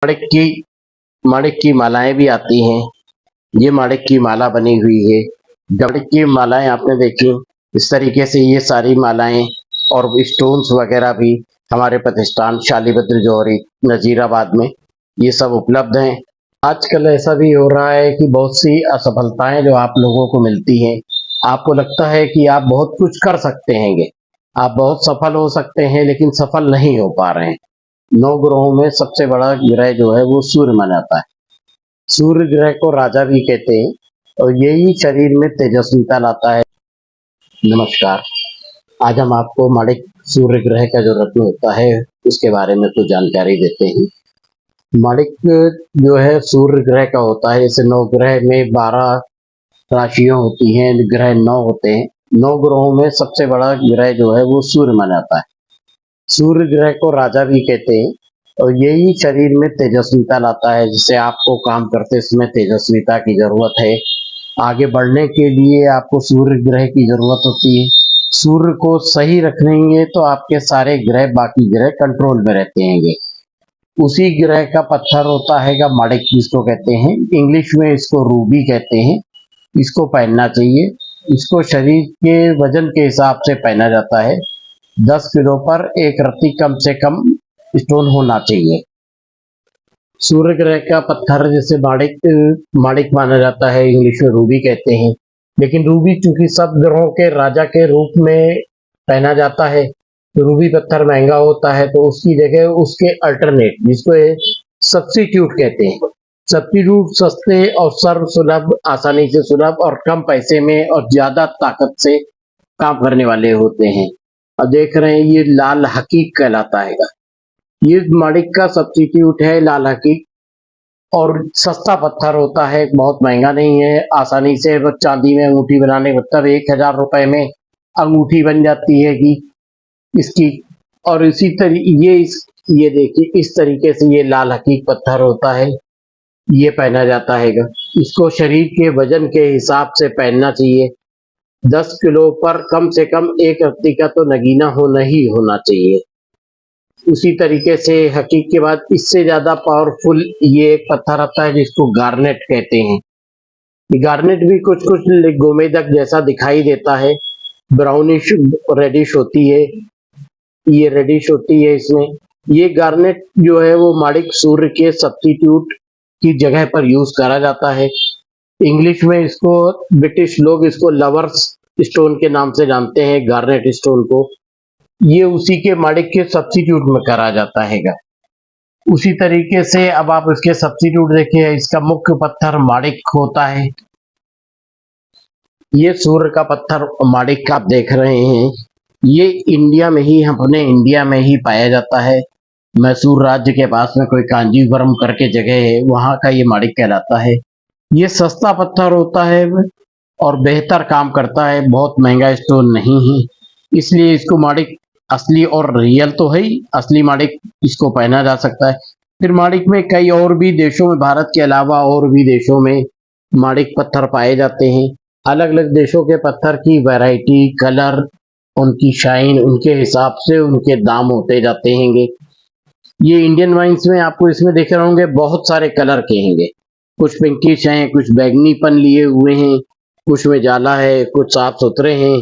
माणिक की मालाएं भी आती हैं। ये माणिक की माला बनी हुई है। माणिक की मालाएं आपने देखी इस तरीके से, ये सारी मालाएं और स्टोन्स वगैरह भी हमारे प्रतिष्ठान शालीभद्र जौहरी नजीराबाद में ये सब उपलब्ध हैं। आजकल ऐसा भी हो रहा है कि बहुत सी असफलताएं जो आप लोगों को मिलती हैं, आपको लगता है कि आप बहुत कुछ कर सकते हैंगे, आप बहुत सफल हो सकते हैं, लेकिन सफल नहीं हो पा रहे हैं। 9 ग्रहों में सबसे बड़ा ग्रह जो है वो सूर्य माना जाता है। सूर्य ग्रह को राजा भी कहते हैं और यही शरीर में तेजस्विता लाता है। नमस्कार, आज हम आपको माणिक सूर्य ग्रह का जो रत्न होता है उसके बारे में कुछ जानकारी देते हैं। माणिक जो है सूर्य ग्रह का होता है। जैसे 9 ग्रह में 12 राशियां होती हैं, ग्रह 9 होते हैं। 9 ग्रहों में सबसे बड़ा ग्रह जो है वो सूर्य माना जाता है। सूर्य ग्रह को राजा भी कहते हैं और यही शरीर में तेजस्विता लाता है। जिससे आपको काम करते समय तेजस्विता की जरूरत है। आगे बढ़ने के लिए आपको सूर्य ग्रह की जरूरत होती है। सूर्य को सही रखेंगे तो आपके सारे ग्रह, बाकी ग्रह कंट्रोल में रहते हैं। उसी ग्रह का पत्थर होता है माणिक, जिसको कहते हैं इंग्लिश में इसको रूबी कहते हैं। इसको पहनना चाहिए। इसको शरीर के वजन के हिसाब से पहना जाता है। 10 किलो पर एक रत्ती कम से कम स्टोन होना चाहिए। सूर्य ग्रह का पत्थर जैसे माणिक माना जाता है, इंग्लिश में रूबी कहते हैं। लेकिन रूबी चूंकि सब ग्रहों के राजा के रूप में पहना जाता है, तो रूबी पत्थर महंगा होता है, तो उसकी जगह उसके अल्टरनेट, जिसको सब्स्टिट्यूट कहते हैं, सब्स्टिट्यूट सस्ते और सर्व सुलभ, आसानी से सुलभ और कम पैसे में और ज्यादा ताकत से काम करने वाले होते हैं। और देख रहे हैं ये लाल हकीक कहलाता है। ये माणिक का सब्स्टिट्यूट है लाल हकीक, और सस्ता पत्थर होता है, बहुत महंगा नहीं है। आसानी से चांदी में अंगूठी बनाने, मतलब 1000 रुपए में अंगूठी बन जाती है कि इसकी। और इसी तरीके ये देखिए इस तरीके से ये लाल हकीक पत्थर होता है, ये पहना जाता है। इसको शरीर के वजन के हिसाब से पहनना चाहिए। 10 किलो पर कम से कम एक रत्ती का तो नगीना होना ही होना चाहिए। उसी तरीके से हकीक के बाद इससे ज्यादा पावरफुल ये एक पत्थर आता है जिसको गार्नेट कहते हैं। गार्नेट भी कुछ गोमेदक जैसा दिखाई देता है, ब्राउनिश रेडिश होती है, ये रेडिश होती है इसमें। ये गार्नेट जो है वो माणिक सूर्य के सब्स्टिट्यूट की जगह पर यूज करा जाता है। इंग्लिश में इसको ब्रिटिश लोग इसको लवर्स स्टोन के नाम से जानते हैं, गार्नेट स्टोन को। ये उसी के माणिक के सब्स्टिट्यूट में करा जाता है। उसी तरीके से अब आप इसके सब्स्टिट्यूट देखिए, इसका मुख्य पत्थर माणिक होता है। ये सूर्य का पत्थर माणिक का आप देख रहे हैं, ये इंडिया में ही, अपने इंडिया में ही पाया जाता है। मैसूर राज्य के पास में कोई कांजीवरम करके जगह है, वहां का ये माणिक कहलाता है। ये सस्ता पत्थर होता है और बेहतर काम करता है, बहुत महंगा स्टोन नहीं है, इसलिए इसको माणिक असली और रियल तो है ही, असली माणिक इसको पहना जा सकता है। फिर माणिक में कई और भी देशों में, भारत के अलावा और भी देशों में माणिक पत्थर पाए जाते हैं। अलग अलग देशों के पत्थर की वैरायटी, कलर, उनकी शाइन, उनके हिसाब से उनके दाम होते जाते हैंगे। ये इंडियन वाइन्स में आपको इसमें देख रहे होंगे बहुत सारे कलर के हैंगे, कुछ पिंकिश हैं, कुछ बैगनीपन लिए हुए हैं, कुछ में जाला है, कुछ साफ सुथरे हैं।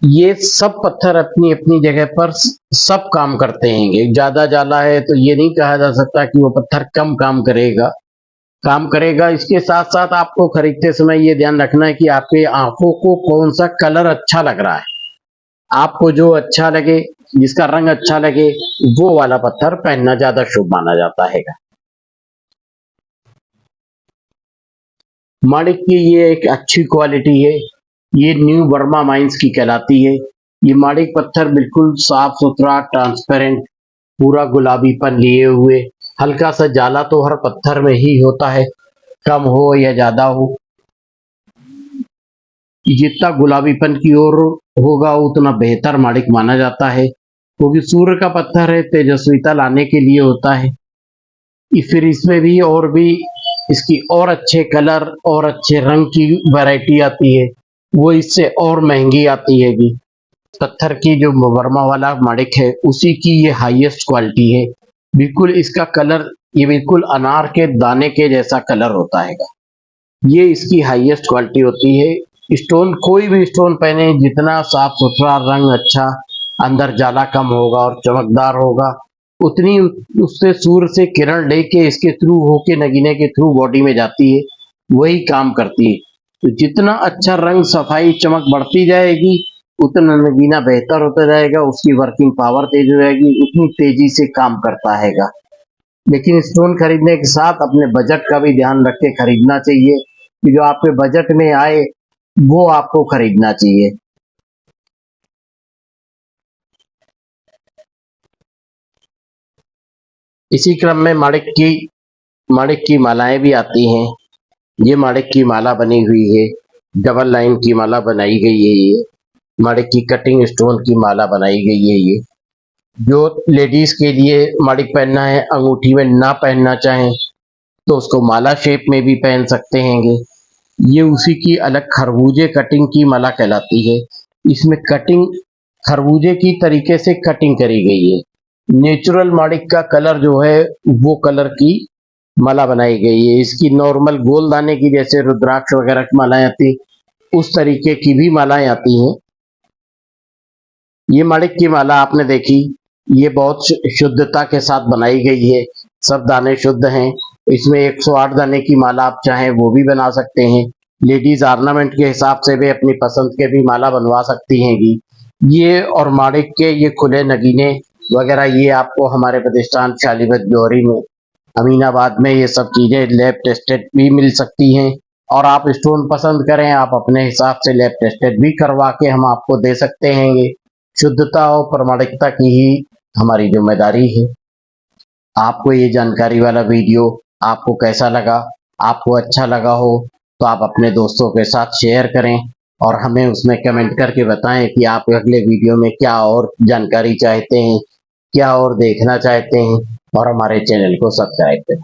ये सब पत्थर अपनी अपनी जगह पर सब काम करते हैं। ज्यादा जाला है तो ये नहीं कहा जा सकता कि वो पत्थर कम काम करेगा। इसके साथ साथ आपको खरीदते समय ये ध्यान रखना है कि आपके आंखों को कौन सा कलर अच्छा लग रहा है। आपको जो अच्छा लगे, जिसका रंग अच्छा लगे, वो वाला पत्थर पहनना ज्यादा शुभ माना जाता है। माणिक की ये एक अच्छी क्वालिटी है, ये न्यू बर्मा माइंस की कहलाती है। ये माणिक पत्थर बिल्कुल साफ सुथरा, ट्रांसपेरेंट, पूरा गुलाबीपन लिए हुए, हल्का सा जाला तो हर पत्थर में ही होता है, कम हो या ज्यादा हो। जितना गुलाबीपन की ओर होगा उतना बेहतर माणिक माना जाता है, क्योंकि सूर्य का पत्थर है, तेजस्विता लाने के लिए होता है। फिर इसमें भी और भी इसकी और अच्छे कलर और अच्छे रंग की वैरायटी आती है, वो इससे और महंगी आती है। कि पत्थर की जो वर्मा वाला माणिक है उसी की ये हाईएस्ट क्वालिटी है। बिल्कुल इसका कलर ये बिल्कुल अनार के दाने के जैसा कलर होता है। ये इसकी हाईएस्ट क्वालिटी होती है। स्टोन कोई भी स्टोन पहने, जितना साफ सुथरा रंग अच्छा, अंदर जाला कम होगा और चमकदार होगा, उतनी उससे सूर्य से किरण लेके इसके थ्रू होके नगीने के थ्रू बॉडी में जाती है, वही काम करती है। तो जितना अच्छा रंग, सफाई, चमक बढ़ती जाएगी, उतना नगीना बेहतर होता जाएगा, उसकी वर्किंग पावर तेज हो जाएगी, उतनी तेजी से काम करता हैगा। लेकिन स्टोन खरीदने के साथ अपने बजट का भी ध्यान रख के खरीदना चाहिए कि जो आपके बजट में आए वो आपको खरीदना चाहिए। इसी क्रम में माणिक की मालाएं भी आती हैं। ये माणिक की माला बनी हुई है, डबल लाइन की माला बनाई गई है। ये माणिक की कटिंग स्टोन की माला बनाई गई है। ये जो लेडीज के लिए माणिक पहनना है, अंगूठी में ना पहनना चाहें तो उसको माला शेप में भी पहन सकते हैंगे। ये उसी की अलग खरबूजे कटिंग की माला कहलाती है। इसमें कटिंग खरबूजे की तरीके से कटिंग करी गई है। नेचुरल माणिक का कलर जो है वो कलर की माला बनाई गई है। इसकी नॉर्मल गोल दाने की, जैसे रुद्राक्ष वगैरह की मालाएं आती, उस तरीके की भी मालाएं आती हैं। ये माणिक की माला आपने देखी, ये बहुत शुद्धता के साथ बनाई गई है। सब दाने शुद्ध हैं। इसमें 108 दाने की माला आप चाहें वो भी बना सकते हैं। लेडीज ऑर्नामेंट के हिसाब से भी अपनी पसंद के भी माला बनवा सकती हैंगी। ये और माणिक के ये खुले नगीने वगैरह ये आपको हमारे प्रतिष्ठान शालीबत जौहरी में, अमीनाबाद में ये सब चीज़ें लैब टेस्टेड भी मिल सकती हैं। और आप स्टोन पसंद करें, आप अपने हिसाब से लैब टेस्टेड भी करवा के हम आपको दे सकते हैंगे। शुद्धता और प्रामाणिकता की ही हमारी जिम्मेदारी है। आपको ये जानकारी वाला वीडियो आपको कैसा लगा? आपको अच्छा लगा हो तो आप अपने दोस्तों के साथ शेयर करें और हमें उसमें कमेंट करके बताएं कि आप अगले वीडियो में क्या और जानकारी चाहते हैं, क्या और देखना चाहते हैं, और हमारे चैनल को सब्सक्राइब करें।